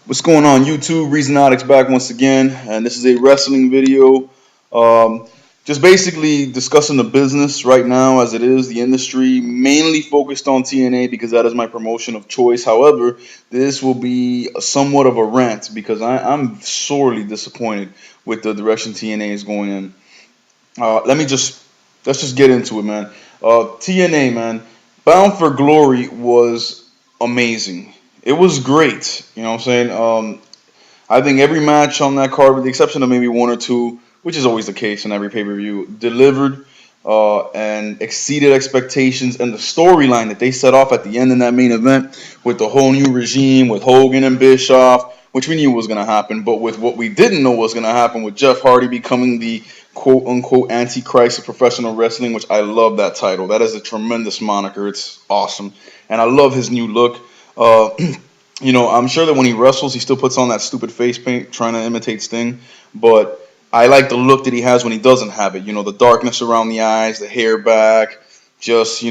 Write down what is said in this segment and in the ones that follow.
What's going on, YouTube? Reezonotix back once again, and this is a wrestling video. Um, just basically discussing the business right now as it is, the industry, mainly focused on TNA because that is my promotion of choice. However, this will be somewhat of a rant because I'm sorely disappointed with the direction TNA is going in. Let's just get into it, man. TNA, man, Bound for Glory was amazing. It was great. You know what I'm saying? I think every match on that card, with the exception of maybe one or two, which is always the case in every pay-per-view, delivered and exceeded expectations. And the storyline that they set off at the end in that main event with the whole new regime, with Hogan and Bischoff, which we knew was going to happen, but with what we didn't know was going to happen with Jeff Hardy becoming the quote-unquote antichrist of professional wrestling, which I love that title. That is a tremendous moniker. It's awesome. And I love his new look. Uh, I'm sure that when he wrestles, he still puts on that stupid face paint trying to imitate Sting. But I like the look that he has when he doesn't have it. The darkness around the eyes, the hair back, just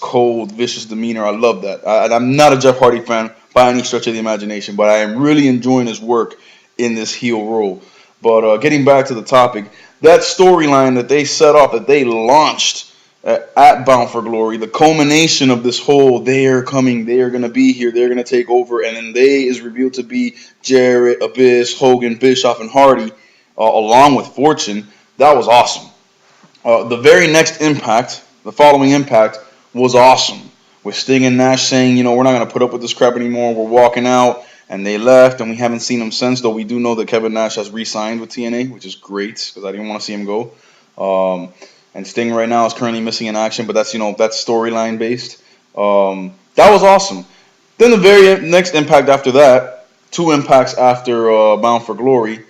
cold, vicious demeanor. I love that. And I'm not a Jeff Hardy fan by any stretch of the imagination, but I am really enjoying his work in this heel role. But getting back to the topic, that storyline that they set off, that they launched at Bound for Glory, the culmination of this whole they're coming, they're going to be here, they're going to take over, and then they is revealed to be Jarrett, Abyss, Hogan, Bischoff, and Hardy, along with Fortune. That was awesome. The very next impact, the following impact, was awesome. With Sting and Nash saying, we're not going to put up with this crap anymore, we're walking out, and they left, and we haven't seen them since, though we do know that Kevin Nash has re-signed with TNA, which is great, because I didn't want to see him go. And Sting right now is currently missing in action, but that's storyline based. That was awesome. Then the very next impact after that, two impacts after Bound for Glory,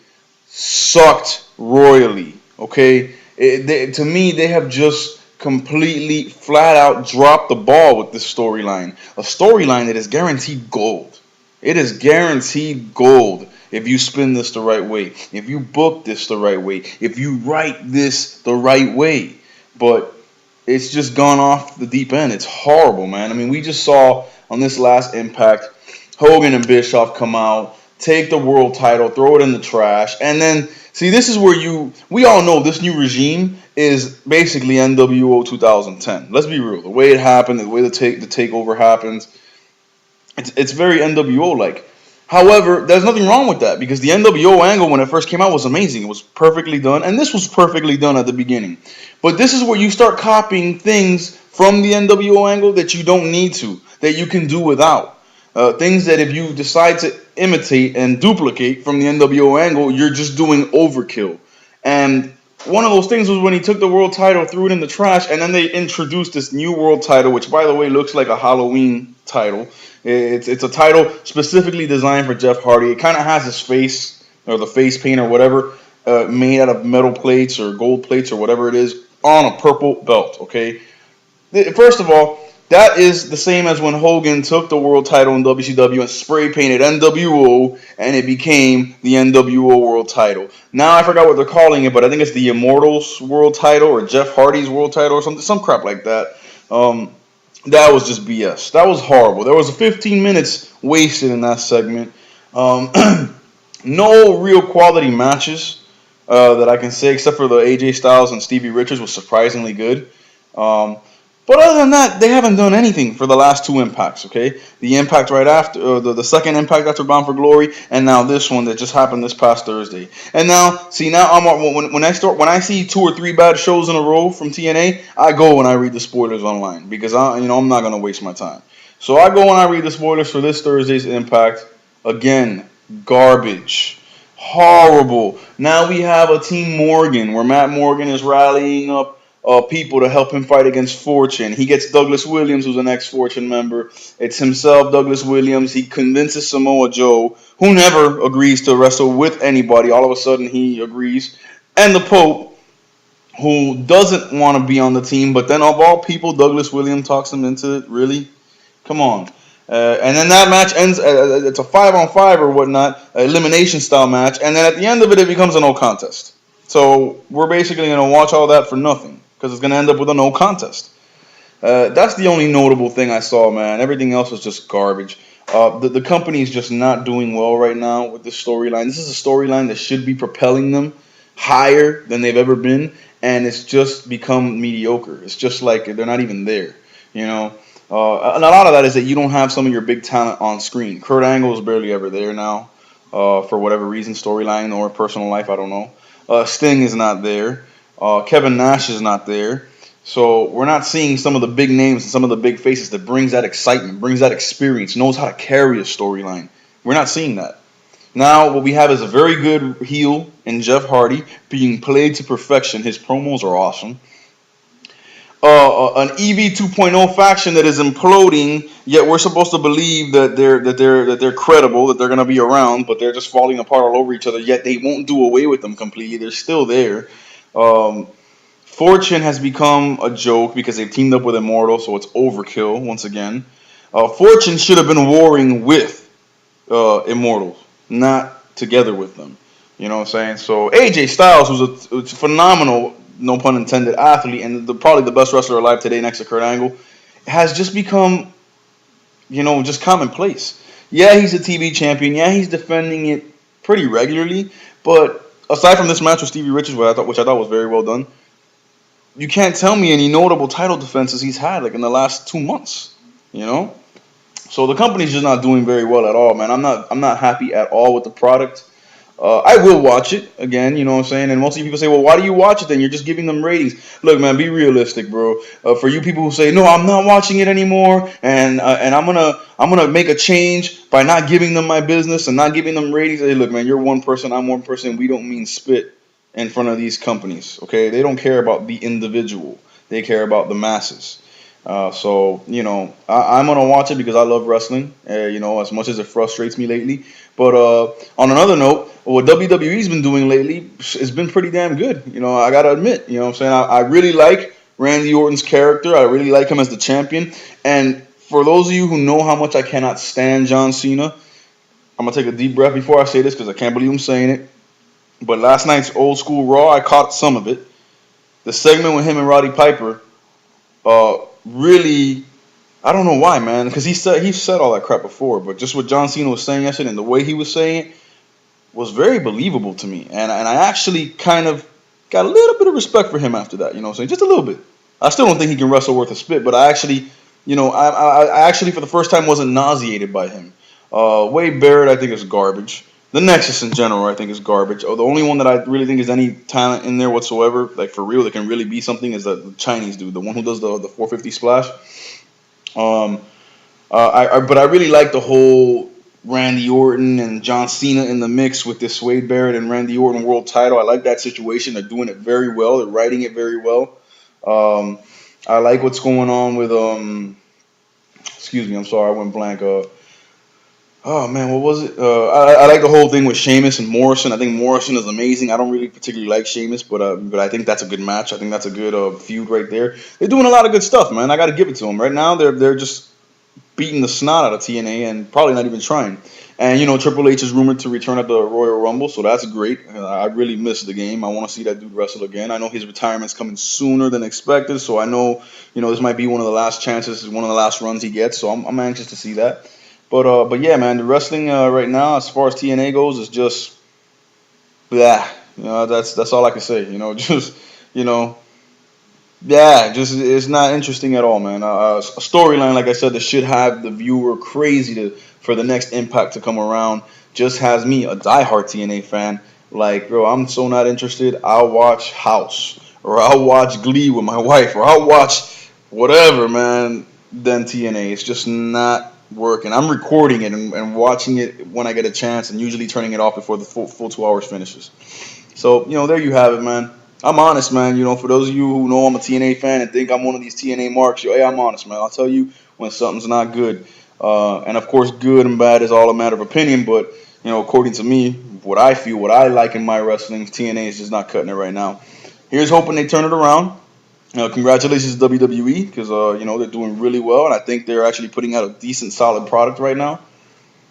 sucked royally. Okay, to me they have just completely flat out dropped the ball with this storyline. A storyline that is guaranteed gold. It is guaranteed gold if you spin this the right way, if you book this the right way, if you write this the right way. But it's just gone off the deep end. It's horrible, man. I mean, we just saw on this last Impact, Hogan and Bischoff come out, take the world title, throw it in the trash, and then, see, this is where we all know this new regime is basically NWO 2010. Let's be real. The way it happened, the way the takeover happens, it's very NWO-like. However, there's nothing wrong with that because the NWO angle when it first came out was amazing. It was perfectly done, and this was perfectly done at the beginning. But this is where you start copying things from the NWO angle that you don't need to, that you can do without. Things that if you decide to imitate and duplicate from the NWO angle, you're just doing overkill. And one of those things was when he took the world title, threw it in the trash, and then they introduced this new world title, which, by the way, looks like a Halloween title. It's a title specifically designed for Jeff Hardy. It kind of has his face, or the face paint or whatever, made out of metal plates or gold plates or whatever it is, on a purple belt, okay? First of all, that is the same as when Hogan took the world title in WCW and spray painted NWO, and it became the NWO world title. Now I forgot what they're calling it, but I think it's the Immortals world title or Jeff Hardy's world title or something, some crap like that. That was just BS. That was horrible. There was 15 minutes wasted in that segment. No real quality matches that I can say, except for the AJ Styles and Stevie Richards was surprisingly good. But other than that, they haven't done anything for the last two impacts, okay? The impact right after, the second impact after Bound for Glory, and now this one that just happened this past Thursday. And now, see, when I see 2 or 3 bad shows in a row from TNA, I go and I read the spoilers online because I'm not gonna waste my time. So I go and I read the spoilers for this Thursday's impact. Again, garbage. Horrible. Now we have a Team Morgan where Matt Morgan is rallying up people to help him fight against Fortune. He gets Douglas Williams, who's an ex-Fortune member. It's himself, Douglas Williams. He convinces Samoa Joe, who never agrees to wrestle with anybody. All of a sudden, he agrees. And the Pope, who doesn't want to be on the team, but then of all people, Douglas Williams talks him into it. Really? Come on. And then that match ends, it's a 5-on-5 or whatnot, elimination style match. And then at the end of it, it becomes a no contest. So we're basically going to watch all that for nothing because it's going to end up with a no contest. That's the only notable thing I saw, man. Everything else was just garbage. The company is just not doing well right now with this storyline. This is a storyline that should be propelling them higher than they've ever been, and it's just become mediocre. It's just like they're not even there, you know. And a lot of that is that you don't have some of your big talent on screen. Kurt Angle is barely ever there now, for whatever reason, storyline or personal life, I don't know. Sting is not there. Kevin Nash is not there. So we're not seeing some of the big names and some of the big faces that brings that excitement, brings that experience, knows how to carry a storyline. We're not seeing that. Now what we have is a very good heel in Jeff Hardy being played to perfection. His promos are awesome. An EV 2.0 faction that is imploding, yet we're supposed to believe that they're credible, that they're gonna be around, but they're just falling apart all over each other. Yet they won't do away with them completely. They're still there. Um, Fortune has become a joke because they've teamed up with Immortal, so it's overkill once again. Fortune should have been warring with Immortals, not together with them. You know what I'm saying? So AJ Styles, who's a phenomenal, no pun intended, athlete and probably the best wrestler alive today next to Kurt Angle, has just become, just commonplace. Yeah, he's a TV champion. Yeah, he's defending it pretty regularly. But aside from this match with Stevie Richards, which I thought was very well done, you can't tell me any notable title defenses he's had like in the last 2 months. You know, so the company's just not doing very well at all, man. I'm not happy at all with the product. I will watch it again, you know what I'm saying? And most of you people say, well, why do you watch it then? You're just giving them ratings. Look, man, be realistic, bro. For you people who say, no, I'm not watching it anymore, and I'm gonna make a change by not giving them my business and not giving them ratings. Hey, look, man, you're one person, I'm one person. We don't mean spit in front of these companies, okay? They don't care about the individual. They care about the masses. So I'm gonna watch it because I love wrestling. As much as it frustrates me lately. But on another note, what WWE's been doing lately has been pretty damn good. I gotta admit. You know what I'm saying? I really like Randy Orton's character. I really like him as the champion. And for those of you who know how much I cannot stand John Cena, I'm gonna take a deep breath before I say this because I can't believe I'm saying it. But last night's Old School Raw, I caught some of it. The segment with him and Roddy Piper, really, I don't know why, man. Because he said all that crap before, but just what John Cena was saying yesterday and the way he was saying it was very believable to me, and I actually kind of got a little bit of respect for him after that. You know what I'm saying? Just a little bit. I still don't think he can wrestle worth a spit, but I actually, I actually for the first time wasn't nauseated by him. Wade Barrett, I think is garbage. The Nexus in general, I think, is garbage. Oh, the only one that I really think is any talent in there whatsoever, like for real, that can really be something, is the Chinese dude, the one who does the 450 splash. But I really like the whole Randy Orton and John Cena in the mix with this Wade Barrett and Randy Orton world title. I like that situation. They're doing it very well. They're writing it very well. I like what's going on with excuse me, I'm sorry, I went blank. Oh man, what was it? I like the whole thing with Sheamus and Morrison. I think Morrison is amazing. I don't really particularly like Sheamus, but I think that's a good match. I think that's a good feud right there. They're doing a lot of good stuff, man. I got to give it to them. Right now, they're just beating the snot out of TNA and probably not even trying. And Triple H is rumored to return at the Royal Rumble, so that's great. I really miss the game. I want to see that dude wrestle again. I know his retirement's coming sooner than expected, so I know this might be one of the last chances, one of the last runs he gets. So I'm anxious to see that. But yeah, man, the wrestling right now, as far as TNA goes, is just blah. That's all I can say. Just yeah, just it's not interesting at all, man. A storyline, like I said, that should have the viewer crazy for the next Impact to come around, just has me, a diehard TNA fan, like, bro, I'm so not interested. I'll watch House, or I'll watch Glee with my wife, or I'll watch whatever, man. Than TNA, it's just not working. I'm recording it and watching it when I get a chance, and usually turning it off before the full 2 hours finishes. So there you have it, man. I'm honest, man. For those of you who know I'm a TNA fan and think I'm one of these TNA marks, hey, I'm honest, man. I'll tell you when something's not good. And of course, good and bad is all a matter of opinion. But according to me, what I feel, what I like in my wrestling, TNA is just not cutting it right now. Here's hoping they turn it around. Congratulations to WWE because they're doing really well, and I think they're actually putting out a decent, solid product right now.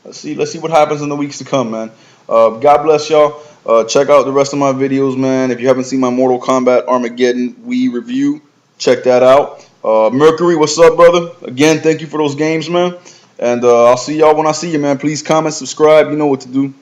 Let's see what happens in the weeks to come, man. God bless y'all. Check out the rest of my videos, man. If you haven't seen my Mortal Kombat Armageddon Wii review, check that out. Mercury, what's up, brother? Again, thank you for those games, man. And I'll see y'all when I see you, man. Please comment, subscribe. You know what to do.